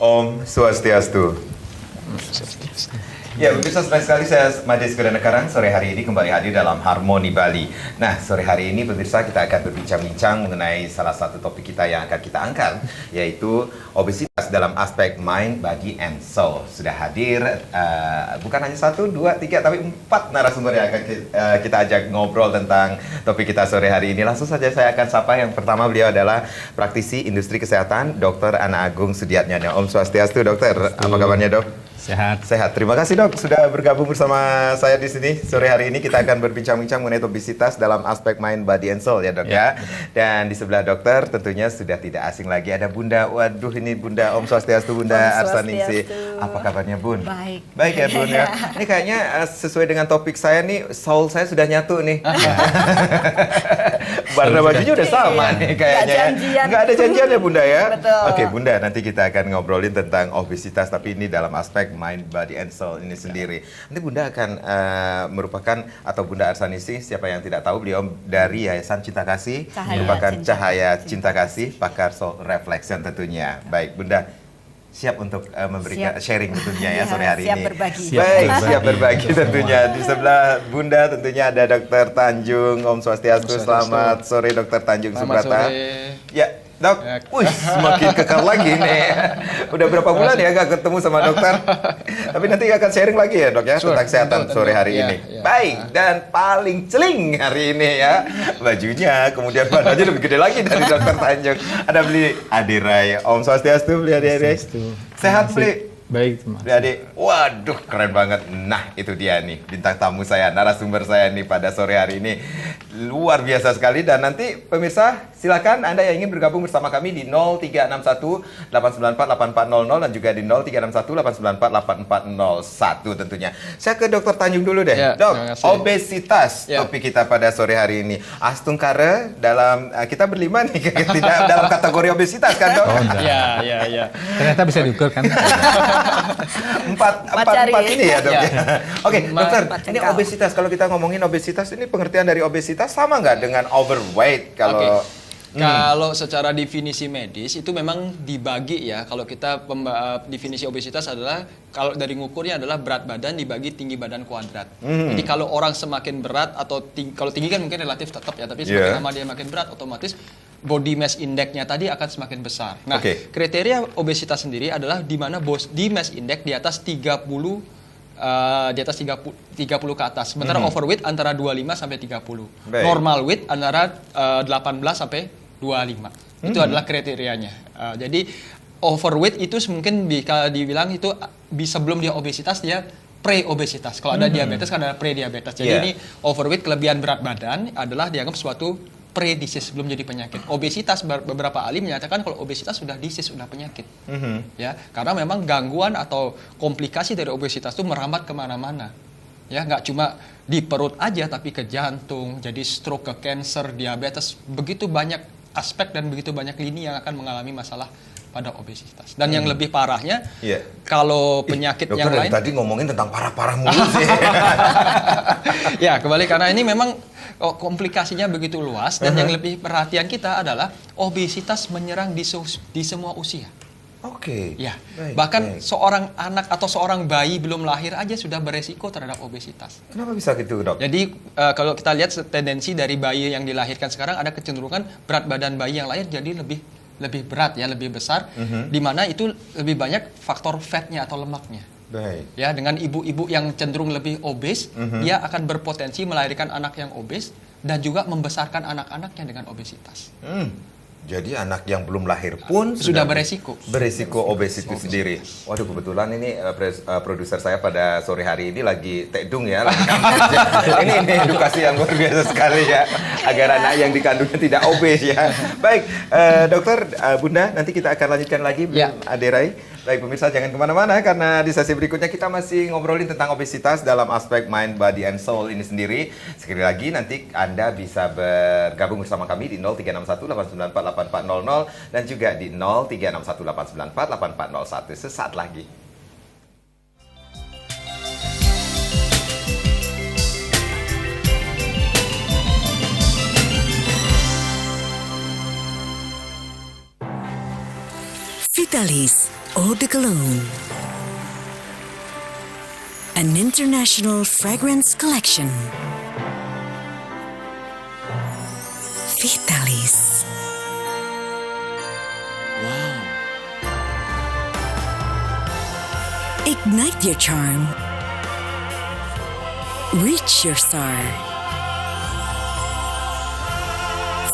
Om Swastiastu. Ya, pemirsa, senang sekali saya Mades Kudanekaran sore hari ini kembali hadir dalam Harmoni Bali. Nah, sore hari ini pemirsa kita akan berbincang-bincang mengenai salah satu topik kita yang akan kita angkat, yaitu obesitas dalam aspek mind, body, and soul. Sudah hadir bukan hanya 1, 2, 3, tapi 4 narasumber yang akan kita ajak ngobrol tentang topik kita sore hari ini. Langsung saja saya akan sapa. Yang pertama, beliau adalah praktisi industri kesehatan, Dr. Ana Agung Sudiatnyana. Om Swastiastu, dokter. Apa kabarnya, dok? Sehat. Sehat. Terima kasih, dok, sudah bergabung bersama saya di sini. Sore hari ini kita akan berbincang-bincang mengenai obesitas dalam aspek mind, body, and soul ya, dok ya. Dan di sebelah dokter tentunya sudah tidak asing lagi ada Bunda. Waduh, ini Bunda Om Swastiastu, Bunda Arsaningsih. Apa kabarnya, Bun? Baik. Baik ya, Bun ya. Ini kayaknya sesuai dengan topik saya nih, soul saya sudah nyatu nih. Warna bajunya udah sama nih kayaknya. Nggak ada janjian ya, Bunda ya? Betul. Oke, Bunda, nanti kita akan ngobrolin tentang obesitas, tapi ini dalam aspek mind, body, and soul ini sendiri. Nanti Bunda akan merupakan, atau Bunda Arsaningsih, siapa yang tidak tahu, beliau dari Yayasan Cinta Kasih, merupakan Cahaya Cinta Kasih, pakar soul reflection tentunya. Baik, Bunda, siap untuk memberikan sharing tentunya ya sore hari siap ini. Berbagi. Baik, siap berbagi tentunya. Di sebelah Bunda tentunya ada Dr. Tanjung. Om Swastiastu. Selamat sore, Dr. Tanjung Subrata. Ya, dok. Wih, semakin kekal lagi nih. Udah berapa bulan ya gak ketemu sama dokter? Tapi nanti akan sharing lagi ya, dok ya, tentang kesehatan sore hari ini. Baik, dan paling celing hari ini ya, bajunya, kemudian badannya lebih gede lagi dari Dr. Tanjung. Ada beli Adirai. Om Swastiastu, beli Adirai. Sehat, beli. Baik, Mas. Adik, waduh, keren banget. Nah, itu dia nih bintang tamu saya, narasumber saya nih pada sore hari ini. Luar biasa sekali. Dan nanti pemirsa, silakan Anda yang ingin bergabung bersama kami di 0361 894 8400 dan juga di 0361 894 8401 tentunya. Saya ke Dr. Tanjung dulu deh. Ya, Dok, obesitas topik kita pada sore hari ini. Astung Kare dalam kita berlima nih tidak dalam kategori obesitas kan, Dok? Oh, enggak. Ya. Ternyata bisa diukur kan? empat ini ya, dok. Ya. Oke, dokter, ini cengkal. obesitas. Kalau kita ngomongin obesitas, ini pengertian dari obesitas sama nggak dengan overweight? Kalau Kalau secara definisi medis itu memang dibagi ya. Kalau kita definisi obesitas adalah kalau dari ngukurnya adalah berat badan dibagi tinggi badan kuadrat. Jadi kalau orang semakin berat atau kalau tinggi kan mungkin relatif tetap ya, tapi semakin lama dia makin berat otomatis body mass index-nya tadi akan semakin besar. Nah, kriteria obesitas sendiri adalah di mana body mass index di atas 30 ke atas. Sementara overweight antara 25 sampai 30. Baik. Normal weight antara 18 sampai 25. Itu adalah kriterianya. Jadi overweight itu mungkin bisa dibilang itu sebelum dia obesitas dia pre-obesitas. Kalau ada diabetes kan ada pre-diabetes. Jadi ini overweight, kelebihan berat badan adalah dianggap suatu pre-disease, sebelum jadi penyakit. Obesitas, beberapa ahli menyatakan kalau obesitas sudah disease, sudah penyakit. Ya, karena memang gangguan atau komplikasi dari obesitas itu merambat kemana-mana. Ya, nggak cuma di perut aja, tapi ke jantung, jadi stroke, ke cancer, diabetes, begitu banyak aspek dan begitu banyak lini yang akan mengalami masalah pada obesitas. Dan yang lebih parahnya, kalau penyakit yang lain... tadi ngomongin tentang parah-parah mulu sih. Ya, kembali karena ini memang komplikasinya begitu luas dan yang lebih perhatian kita adalah obesitas menyerang di semua usia. Oke. Ya, Baik, bahkan baik. seorang anak atau seorang bayi belum lahir aja sudah beresiko terhadap obesitas. Kenapa bisa gitu, dok? Jadi kalau kita lihat tendensi dari bayi yang dilahirkan sekarang ada kecenderungan berat badan bayi yang lahir jadi lebih berat ya, lebih besar, di mana itu lebih banyak faktor fatnya atau lemaknya. Baik. Ya, dengan ibu-ibu yang cenderung lebih obes, dia akan berpotensi melahirkan anak yang obes dan juga membesarkan anak-anaknya dengan obesitas. Jadi anak yang belum lahir pun Sudah beresiko obesitas itu sendiri. Waduh, kebetulan ini produser saya pada sore hari ini lagi tekdung ya. Ini edukasi yang luar biasa sekali ya, agar anak yang dikandungnya tidak obes ya. Baik, dokter, Bunda, nanti kita akan lanjutkan lagi, Adirai. Baik, pemirsa, jangan kemana-mana karena di sesi berikutnya kita masih ngobrolin tentang obesitas dalam aspek mind, body, and soul ini sendiri. Sekali lagi, nanti Anda bisa bergabung bersama kami di 0361 894 8400 dan juga di 0361 894 8401. Sesaat lagi. Vitalis, Eau de Cologne, an international fragrance collection. Vitalis. Wow. Ignite your charm. Reach your star.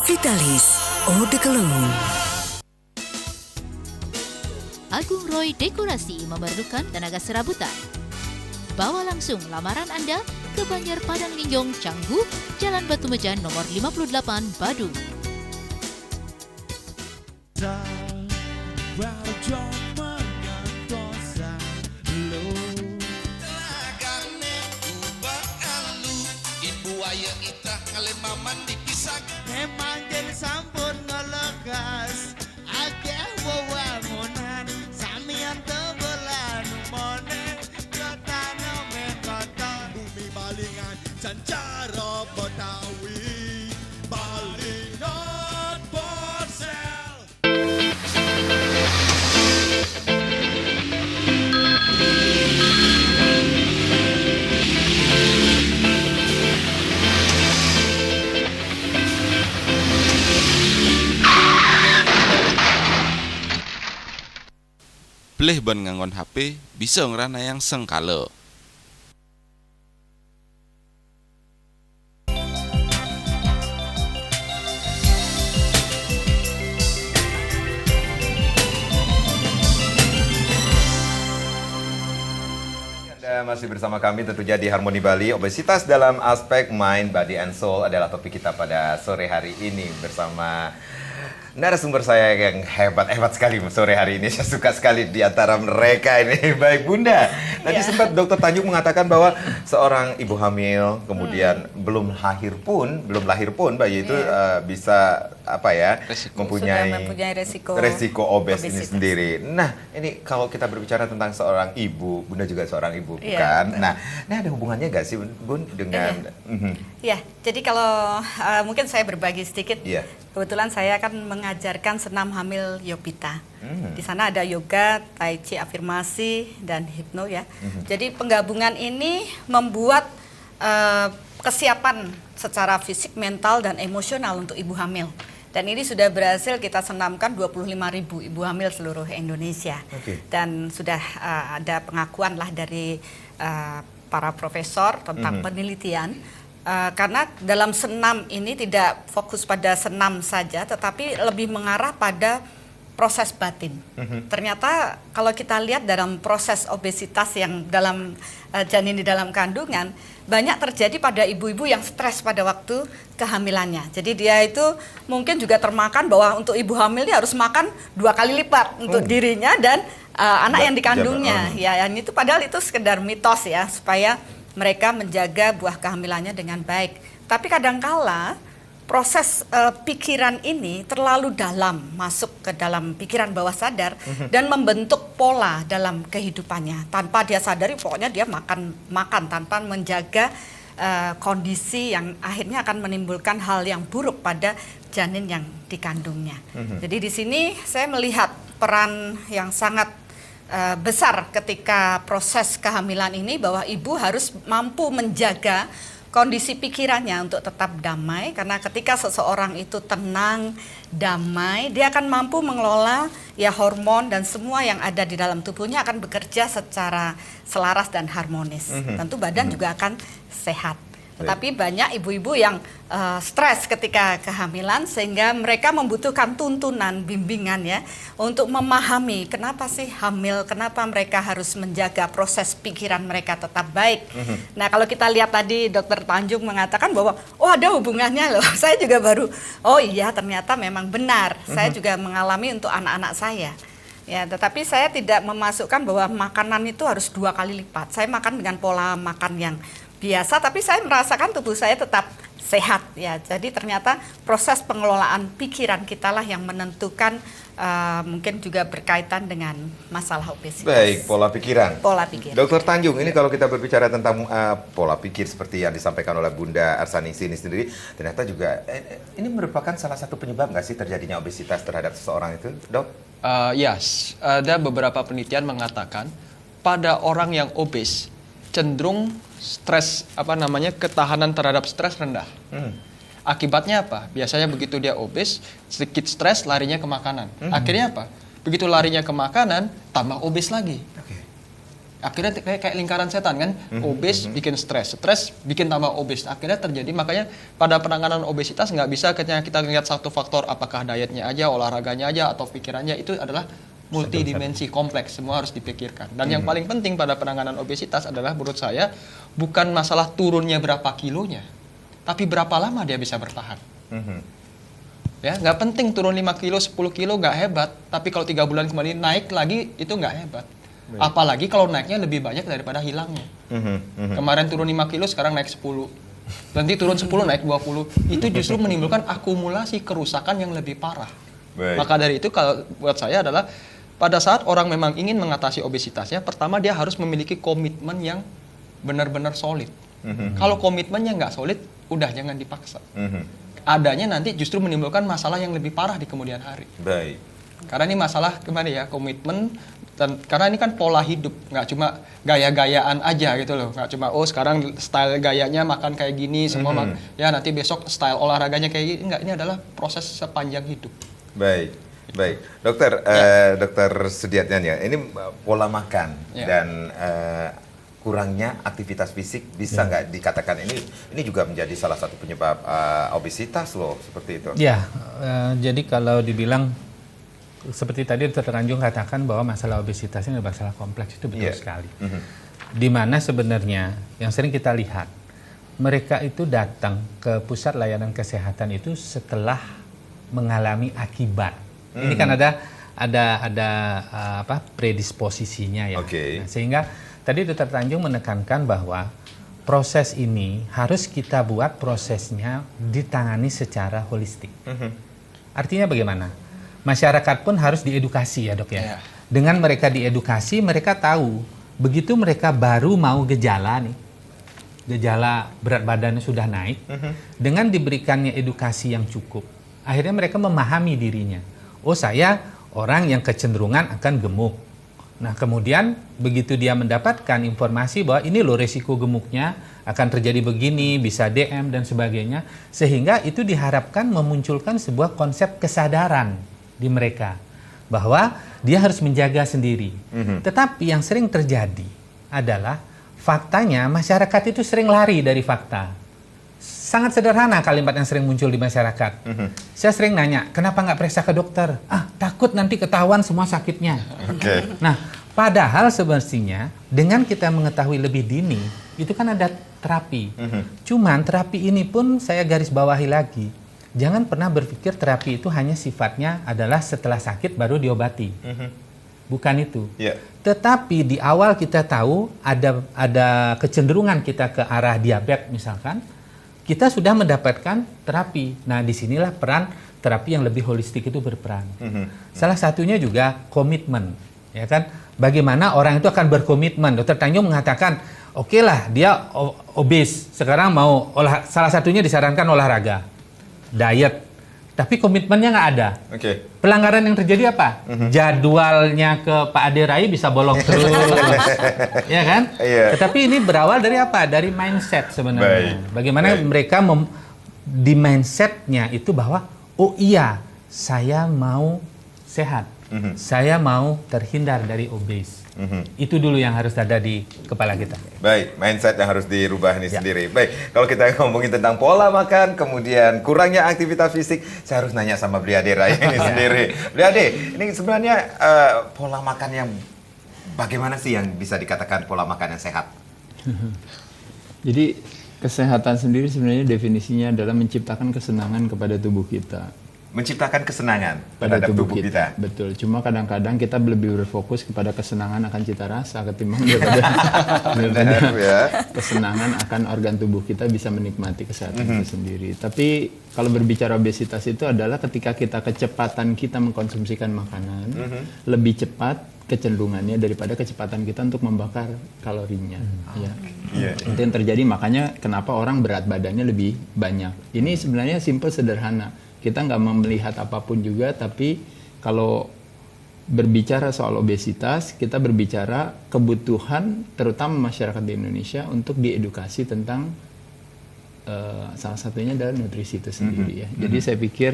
Vitalis Eau de Cologne. Agung Roy Dekorasi memerlukan tenaga serabutan. Bawa langsung lamaran Anda ke Banjar Padang Linjong, Canggu, Jalan Batu Mejan nomor 58, Badung. Memang jadi sampun ngelekas akeh wewangunan samian tebelan mone ketana mekata bumi balingan cancara Betawi balingan Porsel. Pilih ban nganggon HP bisa ngerana yang sengkala. Anda masih bersama kami tentunya di Harmoni Bali. Obesitas dalam aspek mind, body, and soul adalah topik kita pada sore hari ini bersama narasumber saya yang hebat-hebat sekali sore hari ini. Saya suka sekali di antara mereka ini. Baik Bunda, tadi sempat Dokter Tanjung mengatakan bahwa seorang ibu hamil kemudian belum lahir pun bayi itu bisa Sudah mempunyai resiko obes ini obesitas. sendiri. Nah, ini kalau kita berbicara tentang seorang ibu, Bunda juga seorang ibu, bukan? Nah, ini ada hubungannya nggak sih Bun dengan Ya, jadi kalau mungkin saya berbagi sedikit. Iya. Kebetulan saya kan mengajarkan senam hamil Yopita. Di sana ada yoga, tai chi, afirmasi, dan hipno ya. Jadi penggabungan ini membuat kesiapan secara fisik, mental, dan emosional untuk ibu hamil. Dan ini sudah berhasil kita senamkan 25.000 ibu hamil seluruh Indonesia. Oke. Dan sudah ada pengakuan lah dari para profesor tentang penelitian. Karena dalam senam ini tidak fokus pada senam saja, tetapi lebih mengarah pada proses batin. Ternyata kalau kita lihat dalam proses obesitas yang dalam janin di dalam kandungan, banyak terjadi pada ibu-ibu yang stres pada waktu kehamilannya. Jadi dia itu mungkin juga termakan bahwa untuk ibu hamil dia harus makan 2 kali lipat untuk dirinya dan anak yang dikandungnya. Ya, yang itu padahal itu sekedar mitos ya, supaya mereka menjaga buah kehamilannya dengan baik. Tapi kadangkala proses pikiran ini terlalu dalam, masuk ke dalam pikiran bawah sadar dan membentuk pola dalam kehidupannya. Tanpa dia sadari, pokoknya dia makan tanpa menjaga kondisi yang akhirnya akan menimbulkan hal yang buruk pada janin yang dikandungnya. Jadi di sini saya melihat peran yang sangat besar ketika proses kehamilan ini, bahwa ibu harus mampu menjaga kondisi pikirannya untuk tetap damai, karena ketika seseorang itu tenang, damai, dia akan mampu mengelola ya hormon dan semua yang ada di dalam tubuhnya akan bekerja secara selaras dan harmonis. Tentu badan juga akan sehat. Tetapi banyak ibu-ibu yang stres ketika kehamilan, sehingga mereka membutuhkan tuntunan, bimbingan ya, untuk memahami kenapa sih hamil, kenapa mereka harus menjaga proses pikiran mereka tetap baik. Nah, kalau kita lihat tadi Dokter Tanjung mengatakan bahwa ada hubungannya loh. Saya juga baru, iya ternyata memang benar. Saya juga mengalami untuk anak-anak saya. Ya, tetapi saya tidak memasukkan bahwa makanan itu harus 2 kali lipat. Saya makan dengan pola makan yang biasa, tapi saya merasakan tubuh saya tetap sehat ya. Jadi ternyata proses pengelolaan pikiran kita lah yang menentukan, mungkin juga berkaitan dengan masalah obesitas. Baik, pola pikiran. Pola pikir. Dokter Tanjung, ini kalau kita berbicara tentang pola pikir seperti yang disampaikan oleh Bunda Arsaningsih ini sendiri, ternyata juga ini merupakan salah satu penyebab nggak sih terjadinya obesitas terhadap seseorang itu, Dok? Ada beberapa penelitian mengatakan pada orang yang obes cenderung stres ketahanan terhadap stres rendah. Akibatnya apa? Biasanya begitu dia obes, sedikit stres larinya ke makanan. Akhirnya apa? Begitu larinya ke makanan, tambah obes lagi. Akhirnya kayak lingkaran setan kan, obes bikin stres bikin tambah obes. Akhirnya terjadi, makanya pada penanganan obesitas nggak bisa kita lihat satu faktor, apakah dietnya aja, olahraganya aja, atau pikirannya. Itu adalah multidimensi, kompleks, semua harus dipikirkan. Dan yang paling penting pada penanganan obesitas adalah menurut saya bukan masalah turunnya berapa kilonya, tapi berapa lama dia bisa bertahan. Ya, nggak penting turun 5 kilo, 10 kilo nggak hebat, tapi kalau 3 bulan kembali naik lagi itu nggak hebat. Apalagi kalau naiknya lebih banyak daripada hilangnya. Kemarin turun 5 kilo, sekarang naik 10. Nanti turun 10, naik 20. Itu justru menimbulkan akumulasi kerusakan yang lebih parah. Maka dari itu kalau buat saya adalah pada saat orang memang ingin mengatasi obesitasnya, pertama dia harus memiliki komitmen yang benar-benar solid. Kalau komitmennya nggak solid, udah jangan dipaksa. Adanya nanti justru menimbulkan masalah yang lebih parah di kemudian hari. Baik. Karena ini masalah komitmen, dan karena ini kan pola hidup, nggak cuma gaya-gayaan aja gitu loh, nggak cuma sekarang style gayanya makan kayak gini semua, ya nanti besok style olahraganya kayak gini, nggak, ini adalah proses sepanjang hidup. Baik, dokter, dokter Sudiatnya ya, ini pola makan dan kurangnya aktivitas fisik bisa nggak dikatakan ini juga menjadi salah satu penyebab obesitas loh, seperti itu? Ya, jadi kalau dibilang seperti tadi Dr. Tanjung katakan bahwa masalah obesitas ini adalah masalah kompleks, itu betul sekali. Di mana sebenarnya yang sering kita lihat, mereka itu datang ke pusat layanan kesehatan itu setelah mengalami akibat. Ini kan ada predisposisinya ya. Nah, sehingga tadi Dr. Tanjung menekankan bahwa proses ini harus kita buat prosesnya ditangani secara holistik. Artinya bagaimana? Masyarakat pun harus diedukasi ya dok ya. Dengan mereka diedukasi, mereka tahu begitu mereka baru mau gejala berat badannya sudah naik, dengan diberikannya edukasi yang cukup, akhirnya mereka memahami dirinya. Oh, saya orang yang kecenderungan akan gemuk. Nah, kemudian begitu dia mendapatkan informasi bahwa ini loh resiko gemuknya, akan terjadi begini, bisa DM dan sebagainya, sehingga itu diharapkan memunculkan sebuah konsep kesadaran di mereka bahwa dia harus menjaga sendiri. Tetapi yang sering terjadi adalah faktanya masyarakat itu sering lari dari fakta. Sangat sederhana kalimat yang sering muncul di masyarakat. Saya sering nanya, kenapa nggak periksa ke dokter? Takut nanti ketahuan semua sakitnya. Nah, padahal sebenarnya dengan kita mengetahui lebih dini, itu kan ada terapi. Cuman terapi ini pun saya garis bawahi lagi. Jangan pernah berpikir terapi itu hanya sifatnya adalah setelah sakit baru diobati. Bukan itu. Tetapi di awal kita tahu ada kecenderungan kita ke arah diabetes misalkan, kita sudah mendapatkan terapi. Nah, disinilah peran terapi yang lebih holistik itu berperan. Salah satunya juga komitmen, ya kan? Bagaimana orang itu akan berkomitmen? Dr. Tanjung mengatakan, oke lah dia obes, sekarang mau salah satunya disarankan olahraga, diet, tapi komitmennya nggak ada. Pelanggaran yang terjadi apa? Jadwalnya ke Pak Ade Rai bisa bolong terus, ya kan? Tetapi ini berawal dari apa? Dari mindset sebenarnya. Bagaimana mereka di mindsetnya itu bahwa, oh iya, saya mau sehat, saya mau terhindar dari obes. Itu dulu yang harus ada di kepala kita. Baik, mindset yang harus dirubah ini sendiri. Baik, kalau kita ngomongin tentang pola makan, kemudian kurangnya aktivitas fisik, saya harus nanya sama Bri Ade Rai ini sendiri. Bri Ade, ini sebenarnya pola makan yang bagaimana sih yang bisa dikatakan pola makan yang sehat? Jadi kesehatan sendiri sebenarnya definisinya adalah menciptakan kesenangan kepada tubuh kita. Menciptakan kesenangan pada terhadap tubuh kita. Betul. Cuma kadang-kadang kita lebih berfokus kepada kesenangan akan cita rasa ketimbang daripada kesenangan akan organ tubuh kita bisa menikmati kesehatan itu sendiri. Tapi kalau berbicara obesitas itu adalah ketika kita mengkonsumsikan makanan lebih cepat kecenderungannya daripada kecepatan kita untuk membakar kalorinya. Itu yang terjadi, makanya kenapa orang berat badannya lebih banyak. Ini sebenarnya simple, sederhana. Kita nggak melihat apapun juga, tapi kalau berbicara soal obesitas, kita berbicara kebutuhan terutama masyarakat di Indonesia untuk diedukasi tentang salah satunya adalah nutrisi itu sendiri ya. Jadi saya pikir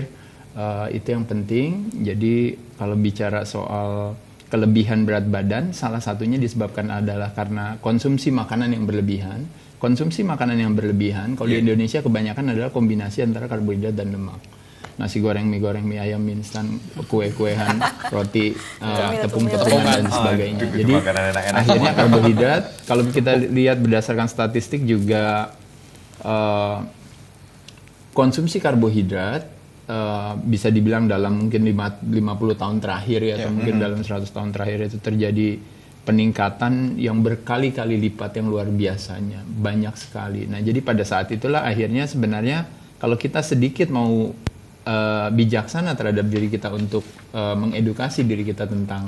itu yang penting. Jadi kalau bicara soal kelebihan berat badan, salah satunya disebabkan adalah karena konsumsi makanan yang berlebihan. Konsumsi makanan yang berlebihan, kalau di Indonesia kebanyakan adalah kombinasi antara karbohidrat dan lemak. Nasi goreng, mie ayam, mie instan, kue-kuean, roti, tepung-tepungan dan sebagainya. Jadi akhirnya karbohidrat, kalau kita lihat berdasarkan statistik juga konsumsi karbohidrat bisa dibilang dalam mungkin 50 tahun terakhir ya, atau mungkin dalam 100 tahun terakhir itu terjadi peningkatan yang berkali-kali lipat yang luar biasanya, banyak sekali. Nah, jadi pada saat itulah akhirnya sebenarnya kalau kita sedikit mau bijaksana terhadap diri kita untuk mengedukasi diri kita tentang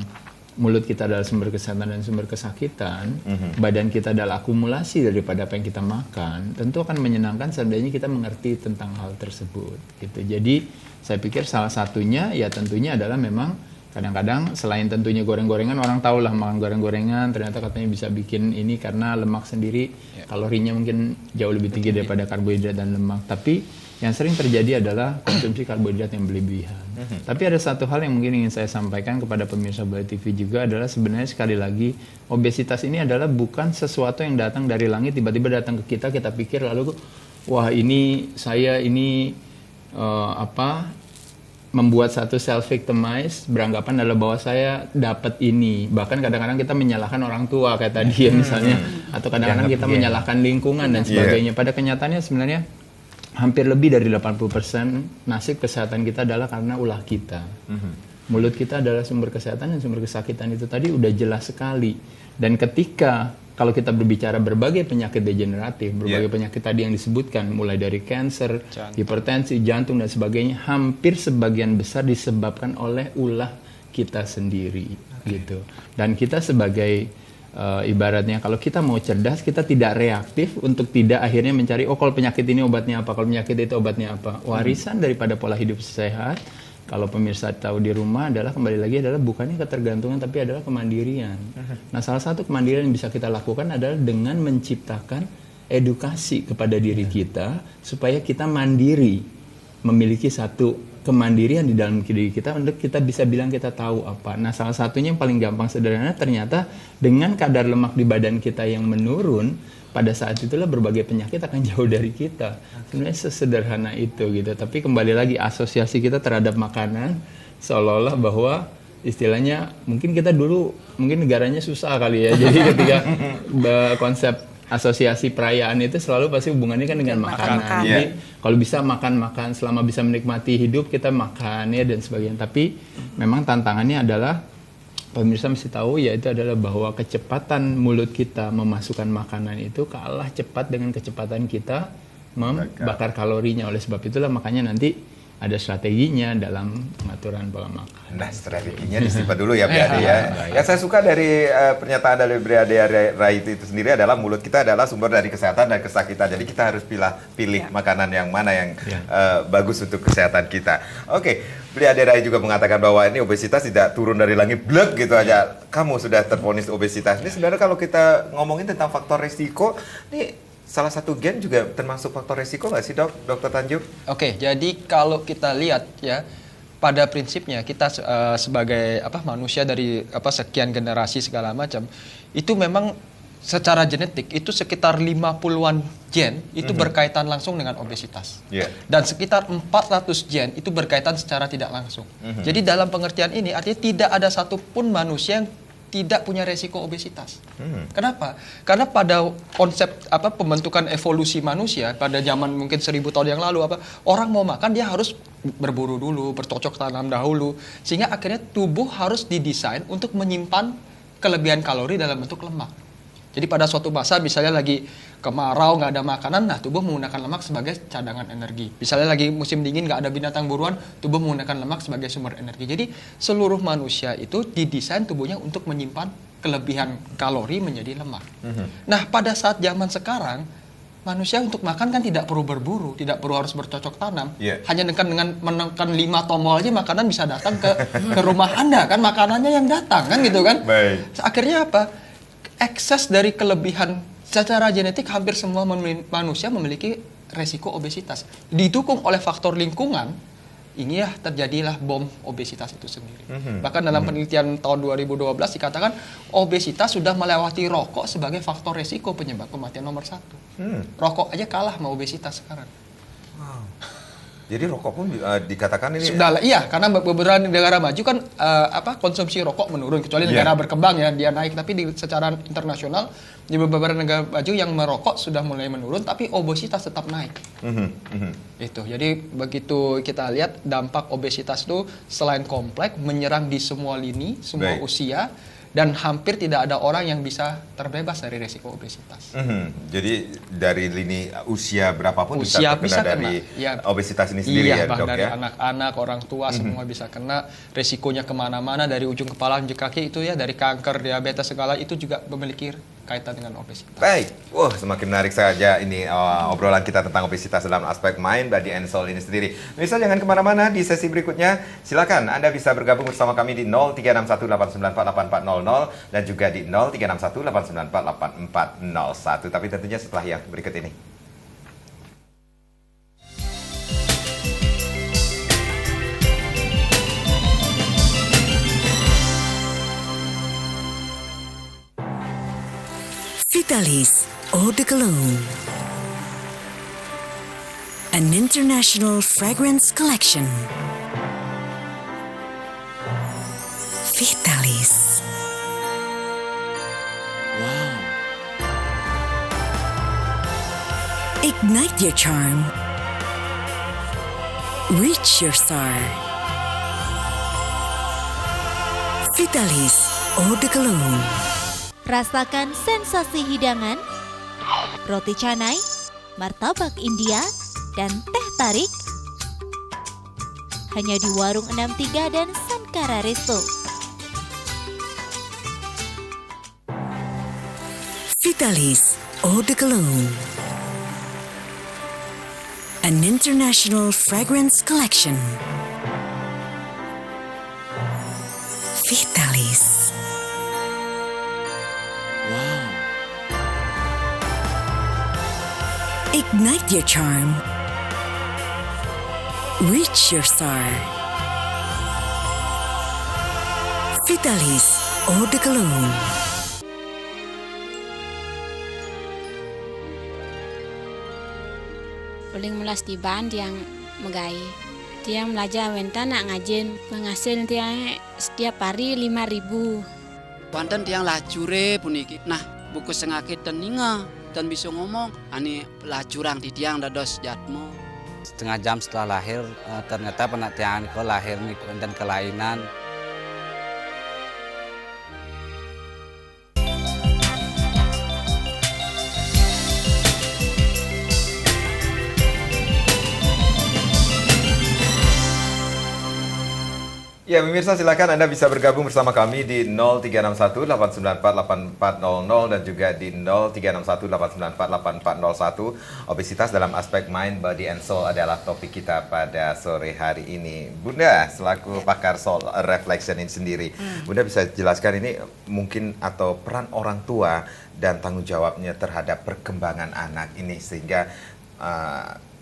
mulut kita adalah sumber kesehatan dan sumber kesakitan, badan kita adalah akumulasi daripada apa yang kita makan, tentu akan menyenangkan seandainya kita mengerti tentang hal tersebut. Gitu. Jadi saya pikir salah satunya ya tentunya adalah memang kadang-kadang selain tentunya goreng-gorengan, orang tahu lah makan goreng-gorengan ternyata katanya bisa bikin ini karena lemak sendiri kalorinya mungkin jauh lebih tinggi daripada karbohidrat dan lemak. Tapi yang sering terjadi adalah konsumsi karbohidrat yang berlebihan. Tapi ada satu hal yang mungkin ingin saya sampaikan kepada pemirsa Bola TV juga adalah sebenarnya sekali lagi obesitas ini adalah bukan sesuatu yang datang dari langit tiba-tiba datang ke kita pikir lalu wah ini saya membuat satu self victimize beranggapan adalah bahwa saya dapat ini. Bahkan kadang-kadang kita menyalahkan orang tua kayak tadi ya misalnya atau kadang-kadang kita menyalahkan lingkungan dan sebagainya. Pada kenyataannya sebenarnya hampir lebih dari 80% nasib kesehatan kita adalah karena ulah kita. Mulut kita adalah sumber kesehatan dan sumber kesakitan itu tadi udah jelas sekali. Dan ketika kalau kita berbicara berbagai penyakit degeneratif, berbagai penyakit tadi yang disebutkan, mulai dari kanker, hipertensi, jantung dan sebagainya, hampir sebagian besar disebabkan oleh ulah kita sendiri, gitu. Dan kita sebagai ibaratnya kalau kita mau cerdas, kita tidak reaktif untuk tidak akhirnya mencari kalau penyakit ini obatnya apa, kalau penyakit itu obatnya apa. Warisan daripada pola hidup sehat, kalau pemirsa tahu di rumah adalah kembali lagi adalah bukannya ketergantungan tapi adalah kemandirian. Nah, salah satu kemandirian yang bisa kita lakukan adalah dengan menciptakan edukasi kepada diri kita supaya kita mandiri, memiliki satu kemandirian di dalam diri kita untuk kita bisa bilang kita tahu apa. Nah, salah satunya yang paling gampang sederhana ternyata dengan kadar lemak di badan kita yang menurun, pada saat itulah berbagai penyakit akan jauh dari kita. Sebenarnya sesederhana itu gitu. Tapi kembali lagi asosiasi kita terhadap makanan seolah-olah bahwa istilahnya mungkin kita dulu mungkin negaranya susah kali ya. Jadi ketika konsep asosiasi perayaan itu selalu pasti hubungannya kan dengan makanan. Jadi kalau bisa makan-makan selama bisa menikmati hidup kita makan ya dan sebagainya. Tapi memang tantangannya adalah pemirsa mesti tahu yaitu adalah bahwa kecepatan mulut kita memasukkan makanan itu kalah cepat dengan kecepatan kita membakar kalorinya. Oleh sebab itulah makanya nanti ada strateginya dalam pengaturan pola makan. Nah, strateginya disimpan dulu ya, Briade ya. Yang saya suka dari pernyataan dari Briade Rai itu sendiri adalah mulut kita adalah sumber dari kesehatan dan kesakitan. Jadi kita harus pilih makanan yang mana yang bagus untuk kesehatan kita. Oke, Briade Rai juga mengatakan bahwa ini obesitas tidak turun dari langit blek gitu aja. Kamu sudah tervonis obesitas. Ini sebenarnya kalau kita ngomongin tentang faktor risiko, ini salah satu gen juga termasuk faktor resiko nggak sih Dokter Tanjung? Oke, jadi kalau kita lihat ya, pada prinsipnya kita sebagai manusia dari sekian generasi segala macam, itu memang secara genetik itu sekitar 50-an gen itu berkaitan langsung dengan obesitas. Dan sekitar 400 gen itu berkaitan secara tidak langsung. Jadi dalam pengertian ini artinya tidak ada satupun manusia yang tidak punya resiko obesitas. Kenapa? Karena pada konsep pembentukan evolusi manusia pada zaman mungkin 1000 tahun yang lalu orang mau makan dia harus berburu dulu, bercocok tanam dahulu, sehingga akhirnya tubuh harus didesain untuk menyimpan kelebihan kalori dalam bentuk lemak. Jadi pada suatu masa misalnya lagi kemarau nggak ada makanan, nah tubuh menggunakan lemak sebagai cadangan energi. Misalnya lagi musim dingin nggak ada binatang buruan, tubuh menggunakan lemak sebagai sumber energi. Jadi seluruh manusia itu didesain tubuhnya untuk menyimpan kelebihan kalori menjadi lemak. Nah pada saat zaman sekarang manusia untuk makan kan tidak perlu berburu, tidak perlu harus bercocok tanam. Iya. Hanya dengan menekan 5 tombol aja makanan bisa datang ke rumah Anda kan, makanannya yang datang kan gitu kan. Baik. Akhirnya apa? Ekses dari kelebihan secara genetik hampir semua manusia memiliki resiko obesitas. Didukung oleh faktor lingkungan, ini ya terjadilah bom obesitas itu sendiri. Bahkan dalam penelitian tahun 2012 dikatakan obesitas sudah melewati rokok sebagai faktor resiko penyebab kematian nomor 1. Rokok aja kalah sama obesitas sekarang. Jadi rokok pun dikatakan ini Sudah lah, iya, karena beberapa negara maju kan konsumsi rokok menurun, kecuali negara berkembang ya dia naik, tapi secara internasional di beberapa negara maju yang merokok sudah mulai menurun, tapi obesitas tetap naik. Itu, jadi begitu kita lihat dampak obesitas itu selain kompleks menyerang di semua lini, semua Baik. usia. Dan hampir tidak ada orang yang bisa terbebas dari resiko obesitas. Jadi dari lini usia berapapun Usia bisa bisa terkena dari kena, ya. obesitas ini sendiri ya bahkan dok dari ya. anak-anak, orang tua semua bisa kena. Resikonya kemana-mana dari ujung kepala ujung kaki itu ya, dari kanker, diabetes segala itu juga memiliki kaitan dengan obesitas. Baik, wah semakin menarik saja ini obrolan kita tentang obesitas dalam aspek mind, body, and soul ini sendiri. Pemirsa jangan kemana-mana, di sesi berikutnya silakan Anda bisa bergabung bersama kami di 0361894840 dan juga di 0361894841. Tapi tentunya setelah yang berikut ini. Vitalis Eau de Cologne, an international fragrance collection. Vitalis. Wow. Ignite your charm. Reach your star. Vitalis Eau de Cologne. Rasakan sensasi hidangan, roti canai, martabak India, dan teh tarik hanya di Warung 63 dan Sankara Resto. Vitalis Eau de Cologne, an international fragrance collection. Vitalis. Wow. Ignite your charm. Reach your star. Vitalis Eau de Cologne. Paling melas di band yang megai. Tiang belajar wenta nak ngajin penghasil tiang setiap hari 5.000. Banten tiang lajure puniki. Nah, buku sengakit teninga dan bisa ngomong ani lajurang di tiang dados jatmo. Setengah jam setelah lahir ternyata penatian ko lahir nih dan kelainan. Ya, pemirsa silakan Anda bisa bergabung bersama kami di 0361-894-8400 dan juga di 0361-894-8401. Obesitas dalam aspek mind, body, and soul adalah topik kita pada sore hari ini. Bunda, selaku pakar soul reflection ini sendiri, Bunda bisa jelaskan ini mungkin atau peran orang tua dan tanggung jawabnya terhadap perkembangan anak ini sehingga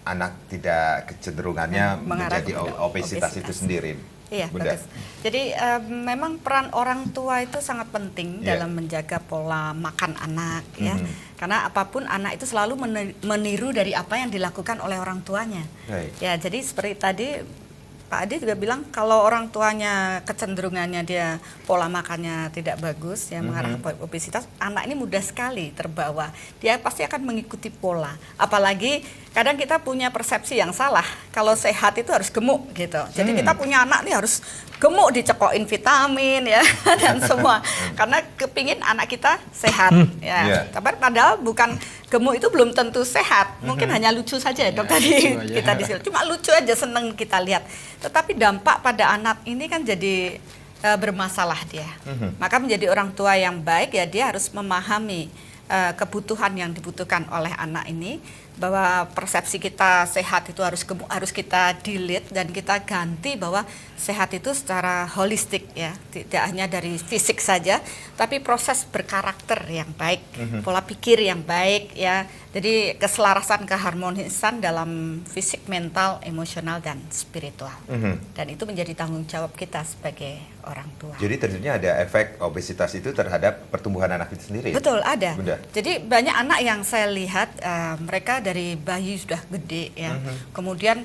anak tidak kecenderungannya menjadi obesitas itu sendiri. Iya, Bunda. bagus. Jadi memang peran orang tua itu sangat penting dalam menjaga pola makan anak, ya. Karena apapun anak itu selalu meniru dari apa yang dilakukan oleh orang tuanya. Baik. Ya, jadi seperti tadi Pak Adi juga bilang kalau orang tuanya kecenderungannya dia pola makannya tidak bagus, ya mengarah ke obesitas, anak ini mudah sekali terbawa. Dia pasti akan mengikuti pola. Apalagi kadang kita punya persepsi yang salah. Kalau sehat itu harus gemuk gitu. Jadi kita punya anak nih harus gemuk, dicekokin vitamin ya dan semua. Karena kepingin anak kita sehat ya. Tapi padahal bukan gemuk itu belum tentu sehat. Mungkin hanya lucu saja ya, Dok tadi kita di sini. Cuma lucu aja, seneng kita lihat. Tetapi dampak pada anak ini kan jadi bermasalah dia. Maka menjadi orang tua yang baik ya dia harus memahami kebutuhan yang dibutuhkan oleh anak ini, bahwa persepsi kita sehat itu harus kita delete dan kita ganti bahwa sehat itu secara holistik ya, tidak hanya dari fisik saja, tapi proses berkarakter yang baik, pola pikir yang baik ya. Jadi keselarasan, keharmonisan dalam fisik, mental, emosional dan spiritual. Dan itu menjadi tanggung jawab kita sebagai orang tua. Jadi tentunya ada efek obesitas itu terhadap pertumbuhan anak itu sendiri. Betul, ada. Bunda. Jadi banyak anak yang saya lihat mereka dari bayi sudah gede ya. Kemudian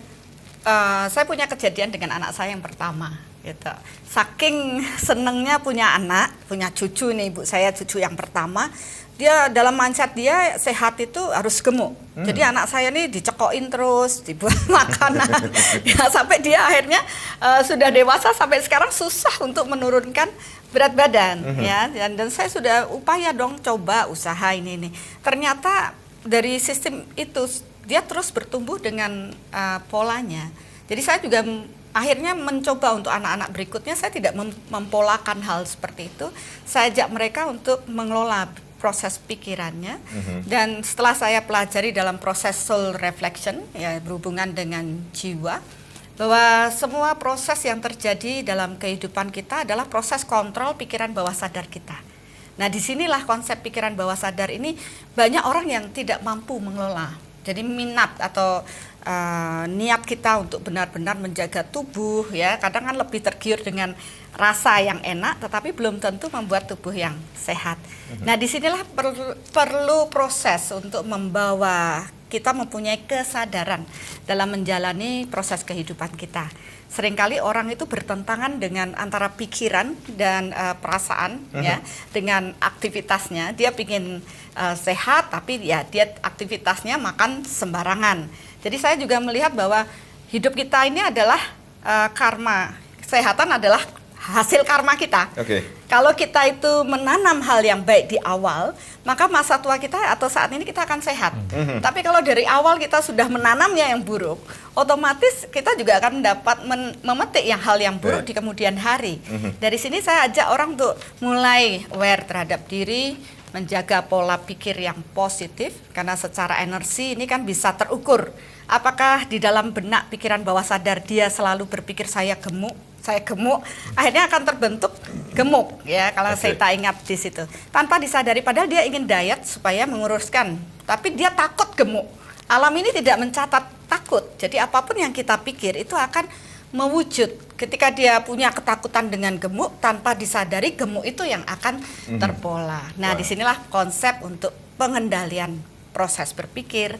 saya punya kejadian dengan anak saya yang pertama gitu. Saking senengnya punya anak, punya cucu nih ibu saya, cucu yang pertama, dia dalam mindset dia sehat itu harus gemuk. Jadi anak saya nih dicekokin terus, dibuat makanan. Ya, sampai dia akhirnya sudah dewasa sampai sekarang susah untuk menurunkan berat badan ya. Dan saya sudah upaya dong coba usaha ini nih. Ternyata dari sistem itu dia terus bertumbuh dengan polanya. Jadi saya juga akhirnya mencoba untuk anak-anak berikutnya, saya tidak mempolakan hal seperti itu. Saya ajak mereka untuk mengelola proses pikirannya. Dan setelah saya pelajari dalam proses soul reflection, ya berhubungan dengan jiwa, bahwa semua proses yang terjadi dalam kehidupan kita adalah proses kontrol pikiran bawah sadar kita. Nah, disinilah konsep pikiran bawah sadar ini banyak orang yang tidak mampu mengelola. Jadi minat atau niat kita untuk benar-benar menjaga tubuh ya, kadang kan lebih tergiur dengan rasa yang enak, tetapi belum tentu membuat tubuh yang sehat. Nah, disinilah perlu proses untuk membawa kita mempunyai kesadaran dalam menjalani proses kehidupan kita. Seringkali orang itu bertentangan dengan antara pikiran dan perasaan ya, dengan aktivitasnya. Dia ingin sehat, tapi ya dia aktivitasnya makan sembarangan. Jadi saya juga melihat bahwa hidup kita ini adalah karma. Kesehatan adalah hasil karma kita. Kalau kita itu menanam hal yang baik di awal, maka masa tua kita atau saat ini kita akan sehat. Tapi kalau dari awal kita sudah menanamnya yang buruk, otomatis kita juga akan dapat memetik hal yang buruk di kemudian hari. Dari sini saya ajak orang untuk mulai aware terhadap diri, menjaga pola pikir yang positif, karena secara energi ini kan bisa terukur. Apakah di dalam benak pikiran bawah sadar dia selalu berpikir saya gemuk, akhirnya akan terbentuk gemuk ya, kalau saya tak ingat di situ. Tanpa disadari, padahal dia ingin diet supaya menguruskan, tapi dia takut gemuk. Alam ini tidak mencatat takut. Jadi apapun yang kita pikir itu akan mewujud. Ketika dia punya ketakutan dengan gemuk, tanpa disadari gemuk itu yang akan terpola. Nah, disinilah konsep untuk pengendalian proses berpikir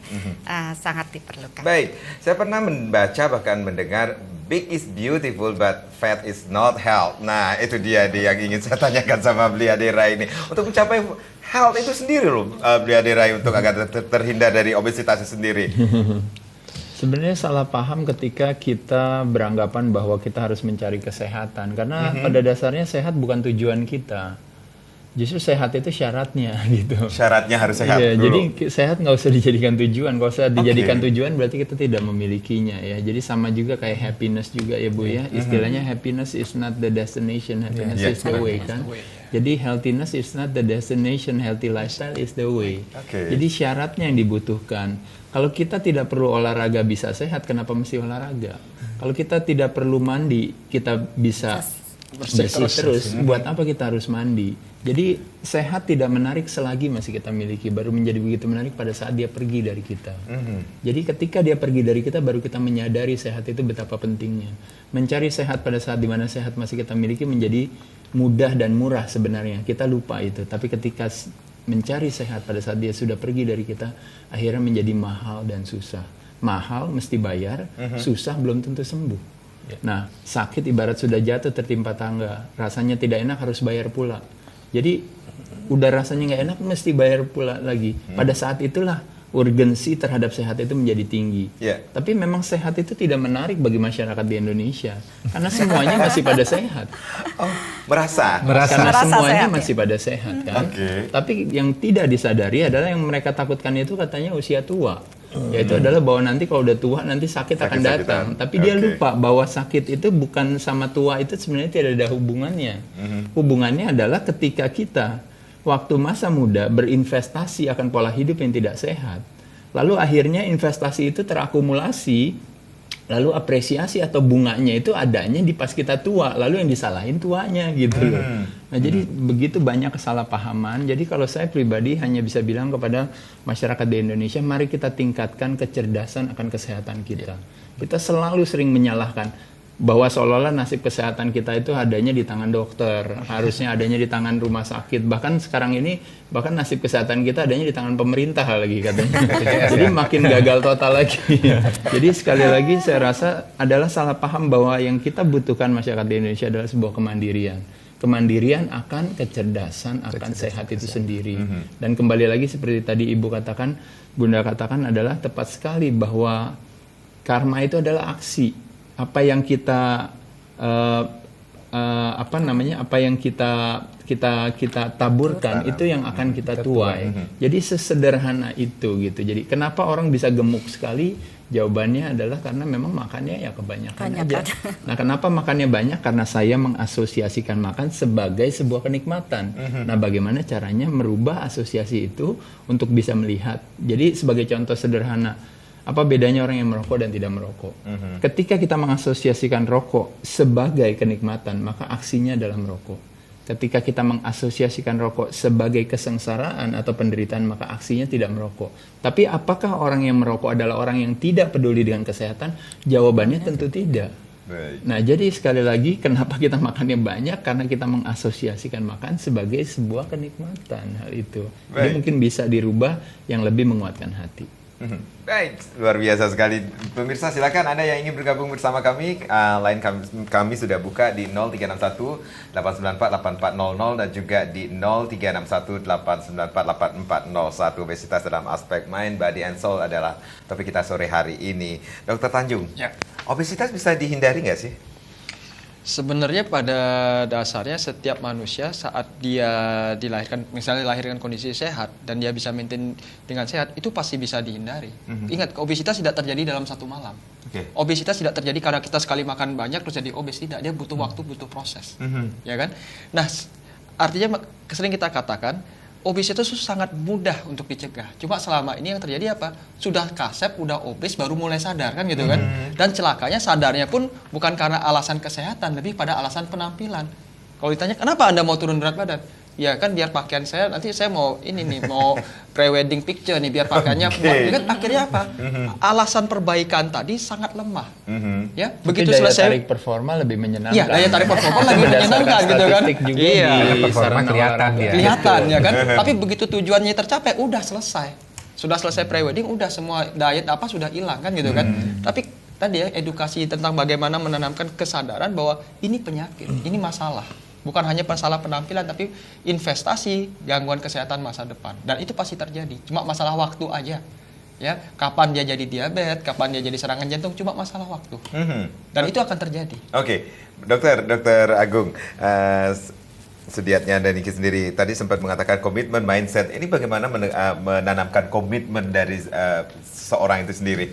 sangat diperlukan. Baik, saya pernah membaca bahkan mendengar big is beautiful but fat is not health. Nah, itu dia yang ingin saya tanyakan sama Belia Dera ini. Untuk mencapai health itu sendiri loh, Belia Dera, untuk agar terhindar dari obesitas sendiri. Sebenarnya salah paham ketika kita beranggapan bahwa kita harus mencari kesehatan, karena pada dasarnya sehat bukan tujuan kita. Justru sehat itu syaratnya gitu. Syaratnya harus sehat ya, dulu. Jadi sehat nggak usah dijadikan tujuan. Kalau usah dijadikan tujuan berarti kita tidak memilikinya ya. Jadi sama juga kayak happiness juga ya Bu ya. Istilahnya happiness is not the destination, happiness is the way kan. Jadi healthiness is not the destination, healthy lifestyle is the way. Jadi syaratnya yang dibutuhkan. Kalau kita tidak perlu olahraga bisa sehat, kenapa mesti olahraga? Kalau kita tidak perlu mandi, kita bisa bersih terus. Buat apa kita harus mandi? Jadi sehat tidak menarik selagi masih kita miliki, baru menjadi begitu menarik pada saat dia pergi dari kita. Jadi ketika dia pergi dari kita, baru kita menyadari sehat itu betapa pentingnya. Mencari sehat pada saat dimana sehat masih kita miliki menjadi mudah dan murah sebenarnya. Kita lupa itu. Tapi ketika mencari sehat pada saat dia sudah pergi dari kita, akhirnya menjadi mahal dan susah. Mahal mesti bayar, susah belum tentu sembuh. Nah, sakit ibarat sudah jatuh tertimpa tangga, rasanya tidak enak harus bayar pula. Jadi udah rasanya nggak enak mesti bayar pula lagi. Pada saat itulah urgensi terhadap sehat itu menjadi tinggi. Tapi memang sehat itu tidak menarik bagi masyarakat di Indonesia karena semuanya masih pada sehat. Karena semuanya masih pada sehat kan. Tapi yang tidak disadari adalah yang mereka takutkan itu katanya usia tua. Yaitu adalah bahwa nanti kalau udah tua nanti sakit akan datang. Tapi dia lupa bahwa sakit itu bukan sama tua, itu sebenarnya tidak ada hubungannya. Hubungannya adalah ketika kita waktu masa muda berinvestasi akan pola hidup yang tidak sehat, lalu akhirnya investasi itu terakumulasi, lalu apresiasi atau bunganya itu adanya di pas kita tua, lalu yang disalahin tuanya gitu loh. Nah jadi begitu banyak kesalahpahaman. Jadi kalau saya pribadi hanya bisa bilang kepada masyarakat di Indonesia, mari kita tingkatkan kecerdasan akan kesehatan kita. Kita selalu sering menyalahkan bahwa seolah-olah nasib kesehatan kita itu adanya di tangan dokter, harusnya adanya di tangan rumah sakit. Bahkan sekarang ini, bahkan nasib kesehatan kita adanya di tangan pemerintah lagi katanya. Jadi makin gagal total lagi. Jadi sekali lagi saya rasa adalah salah paham bahwa yang kita butuhkan masyarakat di Indonesia adalah sebuah kemandirian. Kemandirian akan kecerdasan, akan sehat itu sendiri. Dan kembali lagi seperti tadi Ibu katakan, Bunda katakan adalah tepat sekali bahwa karma itu adalah aksi. Apa yang kita apa yang kita taburkan itu yang akan kita tuai. Jadi sesederhana itu gitu. Jadi kenapa orang bisa gemuk sekali? Jawabannya adalah karena memang makannya ya kebanyakan aja. Nah, kenapa makannya banyak? Karena saya mengasosiasikan makan sebagai sebuah kenikmatan. Nah, bagaimana caranya merubah asosiasi itu untuk bisa melihat. Jadi sebagai contoh sederhana, apa bedanya orang yang merokok dan tidak merokok? Ketika kita mengasosiasikan rokok sebagai kenikmatan, maka aksinya adalah merokok. Ketika kita mengasosiasikan rokok sebagai kesengsaraan atau penderitaan, maka aksinya tidak merokok. Tapi apakah orang yang merokok adalah orang yang tidak peduli dengan kesehatan? Jawabannya tentu tidak. Nah, jadi sekali lagi, kenapa kita makannya banyak? Karena kita mengasosiasikan makan sebagai sebuah kenikmatan, hal itu. Jadi mungkin bisa dirubah yang lebih menguatkan hati. Baik, luar biasa sekali. Pemirsa silakan Anda yang ingin bergabung bersama kami. Line kami sudah buka di 0361 894 8400 dan juga di 0361 894 8401. Obesitas dalam aspek mind, body and soul adalah topik kita sore hari ini. Dr. Tanjung, obesitas bisa dihindari nggak sih? Sebenarnya pada dasarnya setiap manusia saat dia dilahirkan, misalnya dilahirkan kondisi sehat dan dia bisa maintain dengan sehat, itu pasti bisa dihindari. Ingat, obesitas tidak terjadi dalam satu malam. Obesitas tidak terjadi karena kita sekali makan banyak terus jadi obes, tidak. Dia butuh waktu, butuh proses, ya kan? Nah, artinya sering kita katakan obesitas itu sangat mudah untuk dicegah. Cuma selama ini yang terjadi apa? Sudah kasep, udah obes, baru mulai sadar kan gitu kan. Dan celakanya sadarnya pun bukan karena alasan kesehatan, lebih pada alasan penampilan. Kalau ditanya, kenapa Anda mau turun berat badan? Ya kan biar pakaian saya, nanti saya mau ini nih, mau pre-wedding picture nih, biar pakaiannya kan akhirnya apa? Alasan perbaikan tadi sangat lemah. Ya, begitu daya selesai tarik performa lebih menyenangkan. Iya, daya tarik performa lebih menyenangkan gitu kan. Iya, performa kelihatan ya kan. Tapi begitu tujuannya tercapai, udah selesai. Sudah selesai pre-wedding, udah semua diet apa sudah hilang kan gitu kan. Tapi tadi ya edukasi tentang bagaimana menanamkan kesadaran bahwa ini penyakit, ini masalah. Bukan hanya masalah penampilan, tapi investasi, gangguan kesehatan masa depan. Dan itu pasti terjadi. Cuma masalah waktu aja. Ya, kapan dia jadi diabetes, kapan dia jadi serangan jantung, cuma masalah waktu. Dan itu akan terjadi. Oke, Dokter Agung, Sudiatnya dan Niki sendiri tadi sempat mengatakan komitmen mindset. Ini bagaimana menanamkan komitmen dari seorang itu sendiri?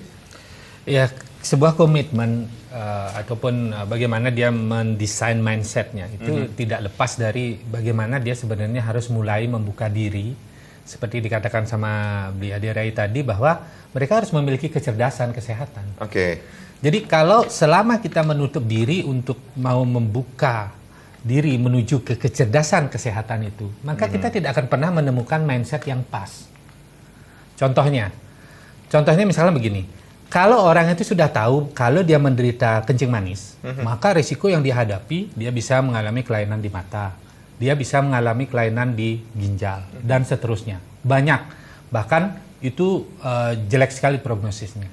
Ya, sebuah komitmen ataupun bagaimana dia mendesain mindsetnya itu tidak lepas dari bagaimana dia sebenarnya harus mulai membuka diri, seperti dikatakan sama Bli Ade Rai tadi bahwa mereka harus memiliki kecerdasan kesehatan. Jadi kalau selama kita menutup diri untuk mau membuka diri menuju ke kecerdasan kesehatan itu, maka kita tidak akan pernah menemukan mindset yang pas. Contohnya misalnya begini. Kalau orang itu sudah tahu kalau dia menderita kencing manis, maka risiko yang dihadapi, dia bisa mengalami kelainan di mata, dia bisa mengalami kelainan di ginjal, dan seterusnya. Banyak, bahkan itu jelek sekali prognosisnya.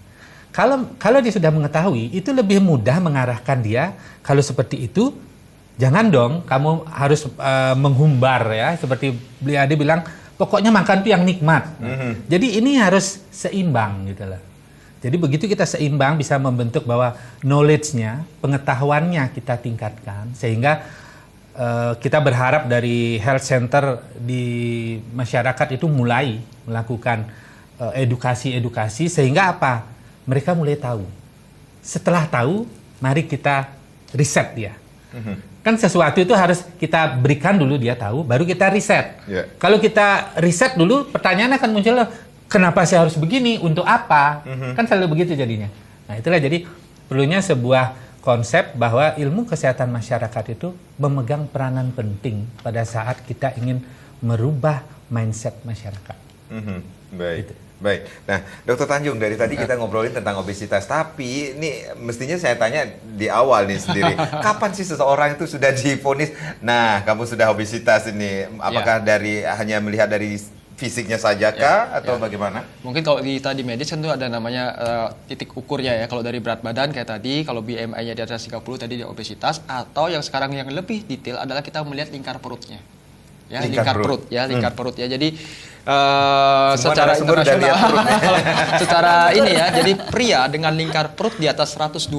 Kalau dia sudah mengetahui, itu lebih mudah mengarahkan dia, kalau seperti itu, jangan dong kamu harus menghumbar ya, seperti beliau bilang, pokoknya makan itu yang nikmat. Jadi ini harus seimbang gitu loh. Jadi begitu kita seimbang bisa membentuk bahwa knowledge-nya, pengetahuannya kita tingkatkan sehingga kita berharap dari health center di masyarakat itu mulai melakukan edukasi sehingga apa? Mereka mulai tahu. Setelah tahu, mari kita riset dia. Kan sesuatu itu harus kita berikan dulu dia tahu, baru kita riset. Yeah. Kalau kita riset dulu, pertanyaan akan muncul, kenapa saya harus begini, untuk apa? Kan selalu begitu jadinya. Nah itulah jadi perlunya sebuah konsep bahwa ilmu kesehatan masyarakat itu memegang peranan penting pada saat kita ingin merubah mindset masyarakat. Baik. Baik, nah Dokter Tanjung, dari tadi kita ngobrolin tentang obesitas, tapi ini mestinya saya tanya di awal nih sendiri, kapan sih seseorang itu sudah divonis, nah kamu sudah obesitas ini, apakah dari hanya melihat dari fisiknya saja kah, atau bagaimana? Mungkin kalau kita di medis kan tuh ada namanya titik ukurnya ya, kalau dari berat badan kayak tadi, kalau BMI-nya di atas 30 tadi dia obesitas, atau yang sekarang yang lebih detail adalah kita melihat lingkar perutnya. Ya, lingkar perut ya, lingkar perut ya. Jadi secara internasional secara ini ya, jadi pria dengan lingkar perut di atas 102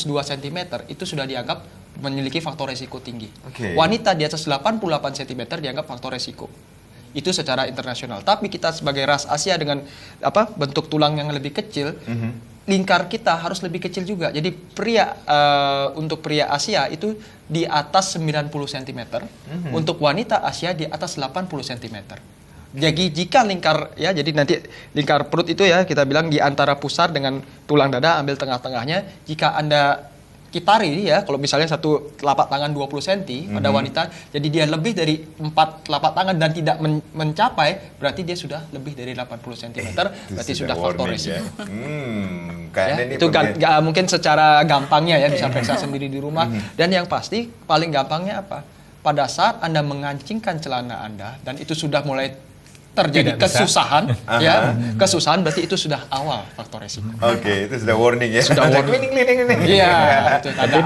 cm itu sudah dianggap memiliki faktor resiko tinggi. Wanita di atas 88 cm dianggap faktor resiko. Itu secara internasional. Tapi kita sebagai ras Asia dengan bentuk tulang yang lebih kecil, lingkar kita harus lebih kecil juga. Jadi untuk pria Asia itu di atas 90 cm, untuk wanita Asia di atas 80 cm. Jadi jika lingkar ya, jadi nanti lingkar perut itu ya kita bilang di antara pusar dengan tulang dada, ambil tengah-tengahnya. Jika Anda kitari ya, kalau misalnya satu telapak tangan 20 cm pada wanita, jadi dia lebih dari 4 telapak tangan dan tidak mencapai, berarti dia sudah lebih dari 80 cm, berarti sudah faktor resiko. Ya, itu mungkin secara gampangnya ya, bisa periksa sendiri di rumah. Dan yang pasti paling gampangnya apa? Pada saat Anda mengancingkan celana Anda dan itu sudah mulai terjadi kesusahan, ya kesusahan, berarti itu sudah awal faktor resiko. Oke, itu sudah warning ya. Sudah warning. Iya. Tapi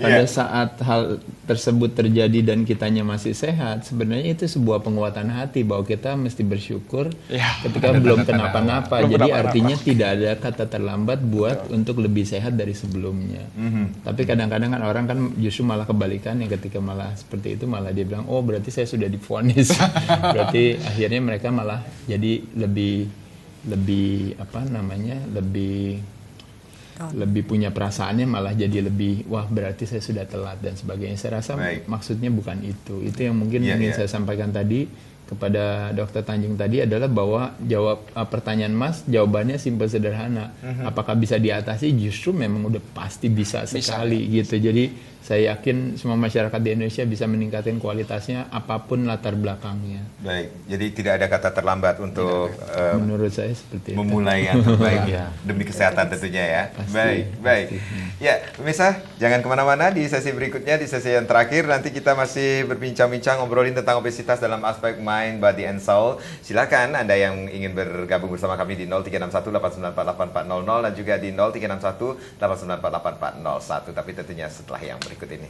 pada saat hal tersebut terjadi dan kitanya masih sehat, sebenarnya itu sebuah penguatan hati bahwa kita mesti bersyukur ketika belum kenapa-napa. Jadi artinya tidak ada kata terlambat buat untuk lebih sehat dari sebelumnya. Tapi kadang-kadang kan orang kan justru malah kebalikan, yang ketika malah seperti itu malah dia bilang, oh berarti saya sudah divonis. Berarti akhirnya mereka malah jadi lebih punya perasaannya, malah jadi lebih wah berarti saya sudah telat dan sebagainya. Saya rasa maksudnya bukan itu. Itu yang mungkin ingin saya sampaikan tadi kepada Dokter Tanjung tadi adalah bahwa jawab pertanyaan Mas, jawabannya simpel sederhana. Apakah bisa diatasi? Justru memang udah pasti bisa sekali gitu. Jadi saya yakin semua masyarakat di Indonesia bisa meningkatkan kualitasnya apapun latar belakangnya. Baik, jadi tidak ada kata terlambat untuk menurut saya seperti memulai yang terbaik demi kesehatan tentunya ya. Pasti, Baik. Ya, pemirsa, jangan kemana-mana. Di sesi berikutnya, di sesi yang terakhir, nanti kita masih berbincang-bincang ngobrolin tentang obesitas dalam aspek mind, body, and soul. Silakan Anda yang ingin bergabung bersama kami di 0361894800 dan juga di 0361894801. Tapi tentunya setelah yang berikut ini.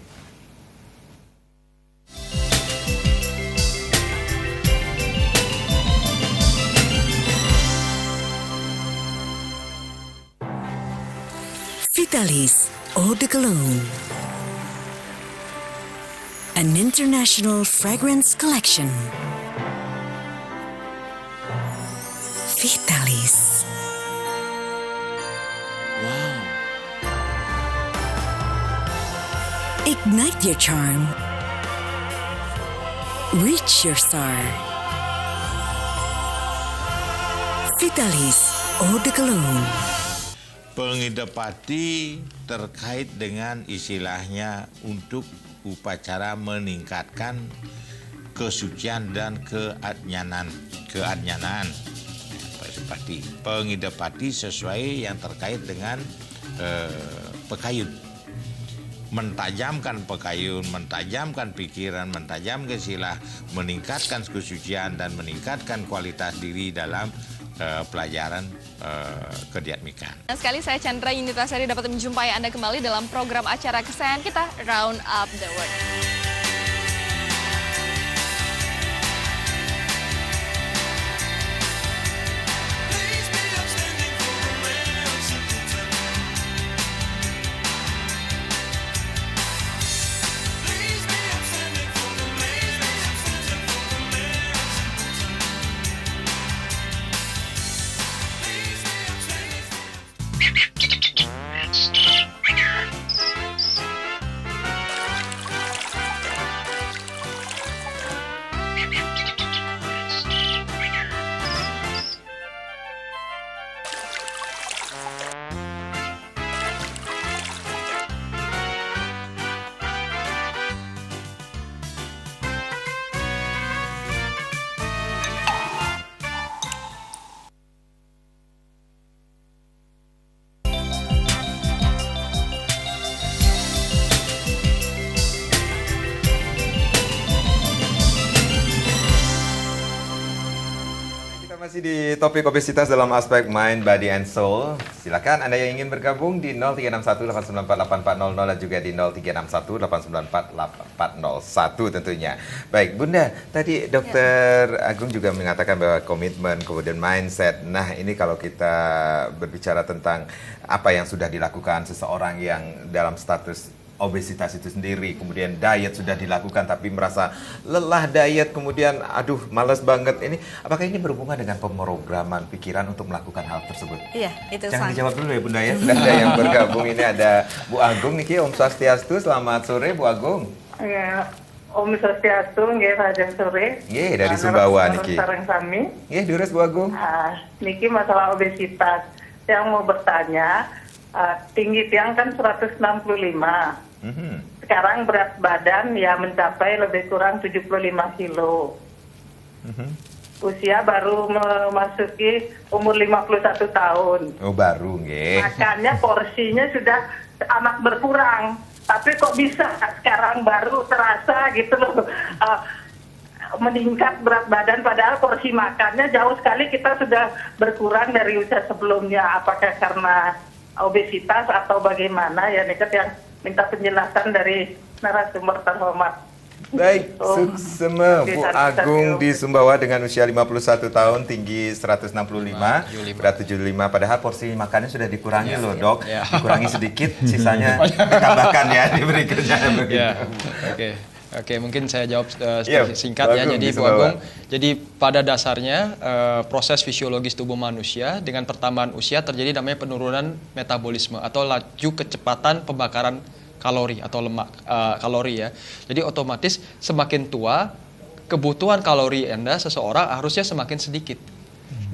Vitalis Eau de Cologne, an international fragrance collection. Vitalis. Wow. Ignite your charm. Reach your star. Vitalis Eau de Cologne. Pengidapati terkait dengan istilahnya untuk upacara meningkatkan kesucian dan keadnyanan. Pengidapati sesuai yang terkait dengan pekayun. Mentajamkan pekayun, mentajamkan pikiran, mentajamkan silah, meningkatkan kesucian dan meningkatkan kualitas diri dalam pelajaran kediatmikan. Sekali saya Chandra Yunitasari dapat menjumpai Anda kembali dalam program acara kesayangan kita Round Up the World. Masih di topik obesitas dalam aspek mind, body, and soul. Silakan Anda yang ingin bergabung di 0361894800 dan juga di 0361894801 tentunya. Baik, Bunda, tadi Dokter Agung juga mengatakan bahwa komitmen, kemudian mindset. Nah, ini kalau kita berbicara tentang apa yang sudah dilakukan seseorang yang dalam status obesitas itu sendiri, kemudian diet sudah dilakukan tapi merasa lelah diet, kemudian aduh males banget ini, apakah ini berhubungan dengan pemrograman pikiran untuk melakukan hal tersebut? Iya, itu Jangan sangat. dijawab dulu ya Bunda ya, sudah ada yang bergabung. Ini ada Bu Agung niki, Om Swastiastu, selamat sore Bu Agung. Ya, Om Swastiastu, nggih sajen sore. Nggih, dari Sumbawa niki. Sareng sami. Nggih, durus Bu Agung. Niki masalah obesitas. Yang mau bertanya, tinggi tiang kan 165. Sekarang berat badan ya mencapai lebih kurang 75 kilo. Usia baru memasuki umur 51 tahun. Oh, baru nggih. Makanya porsinya sudah amat berkurang. Tapi kok bisa sekarang baru terasa gitu loh. Meningkat berat badan padahal porsi makannya jauh sekali kita sudah berkurang dari usia sebelumnya. Apakah karena obesitas atau bagaimana ya, Niket, yang minta penjelasan dari narasumber terhormat. Baik, suksema Bu Agung di Sumbawa dengan usia 51 tahun, tinggi 165, berat 75. Padahal porsi makannya sudah dikurangi loh, Dok. Dikurangi sedikit, sisanya ditambahkan ya di berikutnya. Oke, mungkin saya jawab singkat ya. Agung Jadi di Bu Sumbawa. Agung, jadi pada dasarnya proses fisiologis tubuh manusia dengan pertambahan usia terjadi namanya penurunan metabolisme atau laju kecepatan pembakaran kalori atau lemak kalori ya. Jadi otomatis semakin tua kebutuhan kalori Anda seseorang harusnya semakin sedikit.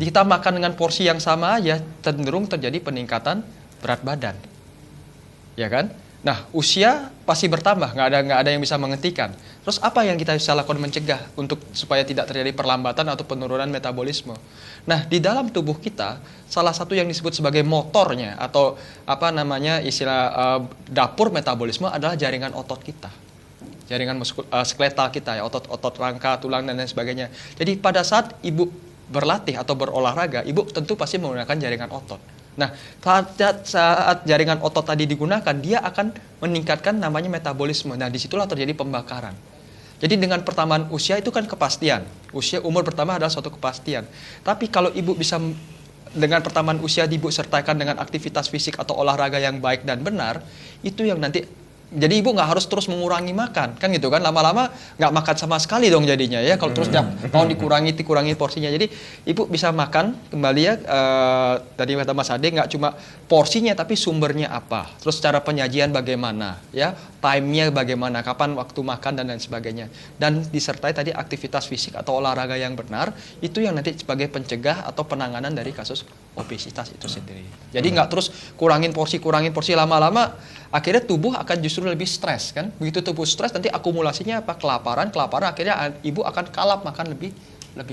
Kita makan dengan porsi yang sama aja cenderung terjadi peningkatan berat badan. Ya kan? Nah, usia pasti bertambah, nggak ada yang bisa menghentikan. Terus apa yang kita bisa lakukan mencegah untuk supaya tidak terjadi perlambatan atau penurunan metabolisme? Nah, di dalam tubuh kita, salah satu yang disebut sebagai motornya atau apa namanya istilah dapur metabolisme adalah jaringan otot kita. Jaringan skeletal kita ya, otot rangka, tulang dan lain sebagainya. Jadi pada saat ibu berlatih atau berolahraga, ibu tentu pasti menggunakan jaringan otot. Nah, saat jaringan otot tadi digunakan, dia akan meningkatkan namanya metabolisme. Nah, disitulah terjadi pembakaran. Jadi dengan pertambahan usia itu kan kepastian. Usia umur pertama adalah suatu kepastian. Tapi kalau ibu bisa dengan pertambahan usia ibu sertakan dengan aktivitas fisik atau olahraga yang baik dan benar, itu yang nanti. Jadi ibu nggak harus terus mengurangi makan, kan gitu kan? Lama-lama nggak makan sama sekali dong jadinya ya. Kalau terus mau dikurangi porsinya. Jadi ibu bisa makan kembali ya. Tadi kata Mas Ade nggak cuma porsinya tapi sumbernya apa. Terus cara penyajian bagaimana ya, time-nya bagaimana, kapan waktu makan dan lain sebagainya. Dan disertai tadi aktivitas fisik atau olahraga yang benar, itu yang nanti sebagai pencegah atau penanganan dari kasus obesitas itu sendiri. Jadi nggak terus kurangin porsi lama-lama akhirnya tubuh akan justru lebih stres kan. Begitu tubuh stres nanti akumulasinya apa? Kelaparan akhirnya ibu akan kalap makan lebih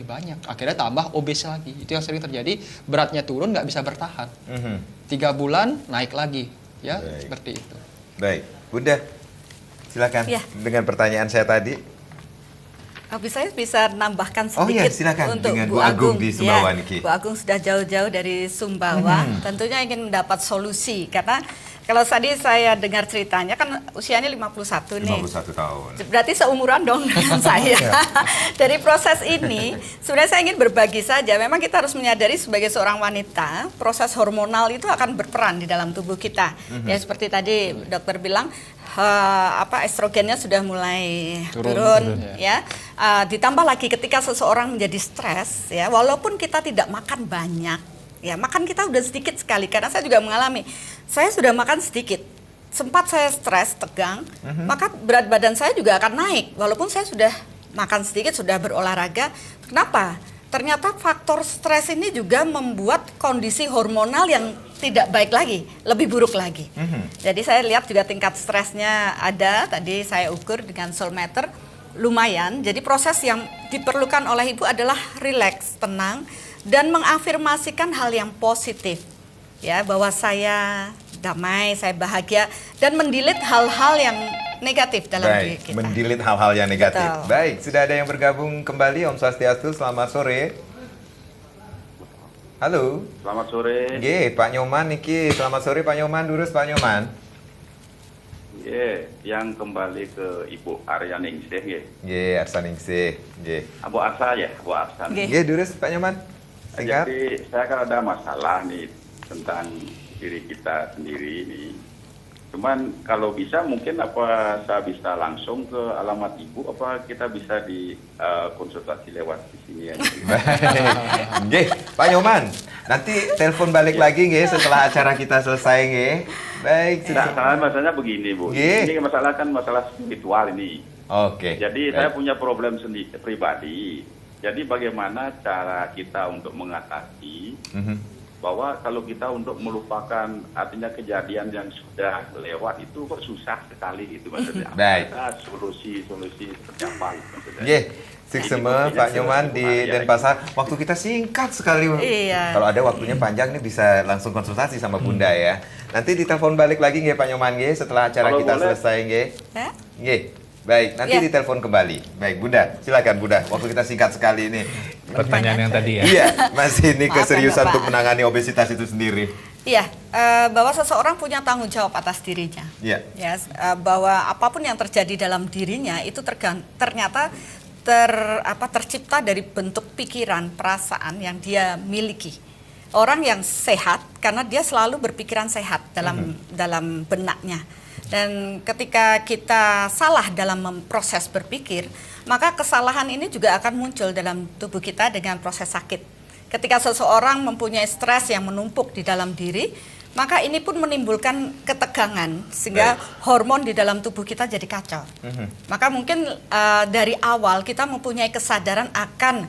banyak. Akhirnya tambah obes lagi. Itu yang sering terjadi, beratnya turun nggak bisa bertahan. 3 bulan naik lagi ya. Baik. Seperti itu. Baik, Bunda silakan dengan pertanyaan saya tadi. Saya bisa nambahkan sedikit. Oh iya, silakan untuk dengan Bu Agung di Sumbawa niki. Bu Agung sudah jauh-jauh dari Sumbawa, tentunya ingin mendapat solusi karena kalau tadi saya dengar ceritanya kan usianya 51 nih. 51 tahun. Berarti seumuran dong dengan saya. Dari proses ini, sebenarnya saya ingin berbagi saja. Memang kita harus menyadari sebagai seorang wanita, proses hormonal itu akan berperan di dalam tubuh kita. Ya seperti tadi dokter bilang, estrogennya sudah mulai turun ya. Ditambah lagi ketika seseorang menjadi stres ya, walaupun kita tidak makan banyak. Ya, makan kita udah sedikit sekali, karena saya juga mengalami. Saya sudah makan sedikit, sempat saya stres, tegang, maka berat badan saya juga akan naik. Walaupun saya sudah makan sedikit, sudah berolahraga. Kenapa? Ternyata faktor stres ini juga membuat kondisi hormonal yang tidak baik lagi, lebih buruk lagi. Jadi saya lihat juga tingkat stresnya ada, tadi saya ukur dengan Soulmeter, lumayan. Jadi proses yang diperlukan oleh ibu adalah rileks, tenang, dan mengafirmasikan hal yang positif ya, bahwa saya damai, saya bahagia, dan mendelete hal-hal yang negatif dalam diri kita. Mendelete hal-hal yang negatif. Betul. Baik, sudah ada yang bergabung kembali. Om Swastiastu, selamat sore. Halo. Selamat sore. Nggih, Pak Nyoman niki. Selamat sore Pak Nyoman, durus Pak Nyoman. Yang kembali ke Ibu Arya Ningsih nggih. Nggih, Arsa Ningsih. Nggih. Abu Arsa ya, Abu Arsa. Nggih, durus Pak Nyoman. Singkat. Jadi saya kan ada masalah nih tentang diri kita sendiri nih. Cuman kalau bisa mungkin apa saya bisa langsung ke alamat Ibu, apa kita bisa di konsultasi lewat di sini ya. Nggih, Pak Nyoman. Nanti telepon balik lagi nggih setelah acara kita selesai nggih. Baik. Nah, masalahnya begini Bu. Nggih. Ini masalah kan masalah spiritual ini. Oke. Jadi baik. saya punya problem sendiri pribadi. Jadi bagaimana cara kita untuk mengatasi bahwa kalau kita untuk melupakan artinya kejadian yang sudah lewat itu kok susah sekali gitu maksudnya. Baik. Ada solusi seperti apa gitu maksudnya. Nggih, Sikseme Pak Nyoman di Denpasar. Waktu kita singkat sekali. Iya. Kalau ada waktunya panjang nih bisa langsung konsultasi sama Bunda ya. Nanti ditelepon balik lagi nggih Pak Nyoman nggih setelah acara Kalau kita boleh. selesai nggih. Nggih. Baik, nanti ditelepon kembali. Baik, Bunda, silakan Bunda. Waktu kita singkat sekali ini. Pertanyaan yang tadi ya. Iya, masih ini Maaf ya, keseriusan Bapak. untuk menangani obesitas itu sendiri. Iya, bahwa seseorang punya tanggung jawab atas dirinya. Iya. Ya, bahwa apapun yang terjadi dalam dirinya itu ternyata tercipta dari bentuk pikiran, perasaan yang dia miliki. Orang yang sehat karena dia selalu berpikiran sehat dalam benaknya. Dan ketika kita salah dalam memproses berpikir, maka kesalahan ini juga akan muncul dalam tubuh kita dengan proses sakit. Ketika seseorang mempunyai stres yang menumpuk di dalam diri, maka ini pun menimbulkan ketegangan sehingga hormon di dalam tubuh kita jadi kacau. Maka mungkin dari awal kita mempunyai kesadaran akan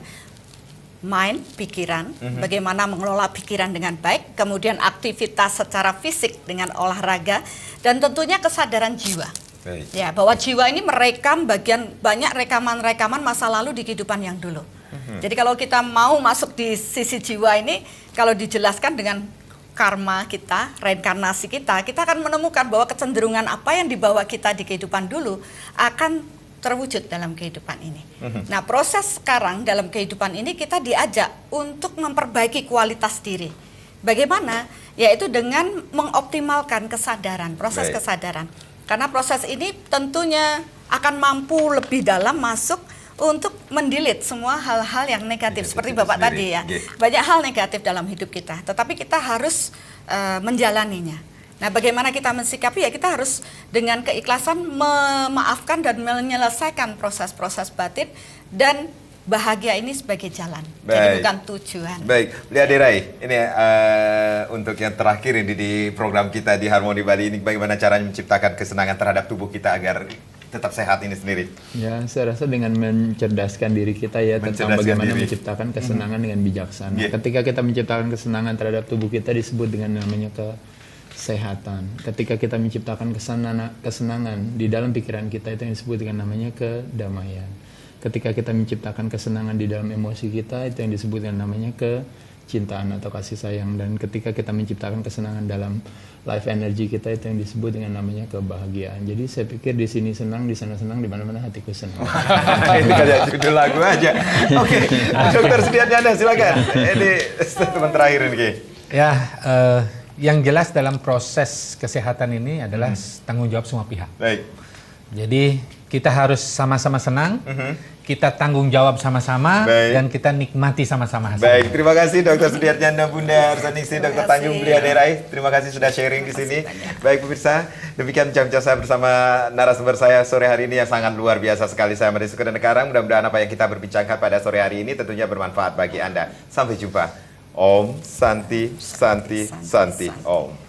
mind, pikiran, bagaimana mengelola pikiran dengan baik, kemudian aktivitas secara fisik dengan olahraga, dan tentunya kesadaran jiwa. Baik. Ya, bahwa jiwa ini merekam banyak rekaman-rekaman masa lalu di kehidupan yang dulu. Jadi kalau kita mau masuk di sisi jiwa ini, kalau dijelaskan dengan karma kita, reinkarnasi kita akan menemukan bahwa kecenderungan apa yang dibawa kita di kehidupan dulu akan terwujud dalam kehidupan ini. Nah, proses sekarang dalam kehidupan ini kita diajak untuk memperbaiki kualitas diri. Bagaimana? Yaitu dengan mengoptimalkan kesadaran, proses kesadaran. Karena proses ini tentunya akan mampu lebih dalam masuk untuk mendelete semua hal-hal yang negatif. Seperti Bapak tadi ya. Banyak hal negatif dalam hidup kita, tetapi kita harus menjalaninya. Nah, bagaimana kita mensikapi ya kita harus dengan keikhlasan memaafkan dan menyelesaikan proses-proses batin dan bahagia ini sebagai jalan, jadi bukan tujuan. Baik, Beliau Derai, ini untuk yang terakhir ini di program kita di Harmoni Bali ini, bagaimana caranya menciptakan kesenangan terhadap tubuh kita agar tetap sehat ini sendiri? Ya, saya rasa dengan mencerdaskan diri kita ya tentang bagaimana menciptakan kesenangan dengan bijaksana. Ketika kita menciptakan kesenangan terhadap tubuh kita disebut dengan namanya kesehatan. Ketika kita menciptakan kesenangan di dalam pikiran kita itu yang disebut dengan namanya kedamaian. Ketika kita menciptakan kesenangan di dalam emosi kita itu yang disebut dengan namanya kecintaan atau kasih sayang. Dan ketika kita menciptakan kesenangan dalam life energy kita itu yang disebut dengan namanya kebahagiaan. Jadi saya pikir di sini senang, di sana senang, di mana-mana hatiku senang. Ini kayak judul lagu aja. Oke, Dokter Sudiatnyana silakan. Ini statement terakhir ini. Ya, yang jelas dalam proses kesehatan ini adalah tanggung jawab semua pihak. Baik. Jadi kita harus sama-sama senang, kita tanggung jawab sama-sama, dan kita nikmati sama-sama hasilnya. Baik, terima kasih Dr. Sudiatnyana, Bunda Arsa Ningsih, Dr. Tanjung Beliau Derai. Terima kasih sudah sharing di sini. Baik pemirsa, demikian bincang saya bersama narasumber saya sore hari ini yang sangat luar biasa sekali. Saya Made Suka dan Karang. Mudah-mudahan apa yang kita berbincangkan pada sore hari ini tentunya bermanfaat bagi Anda. Sampai jumpa. Om Santi Santi Santi Om.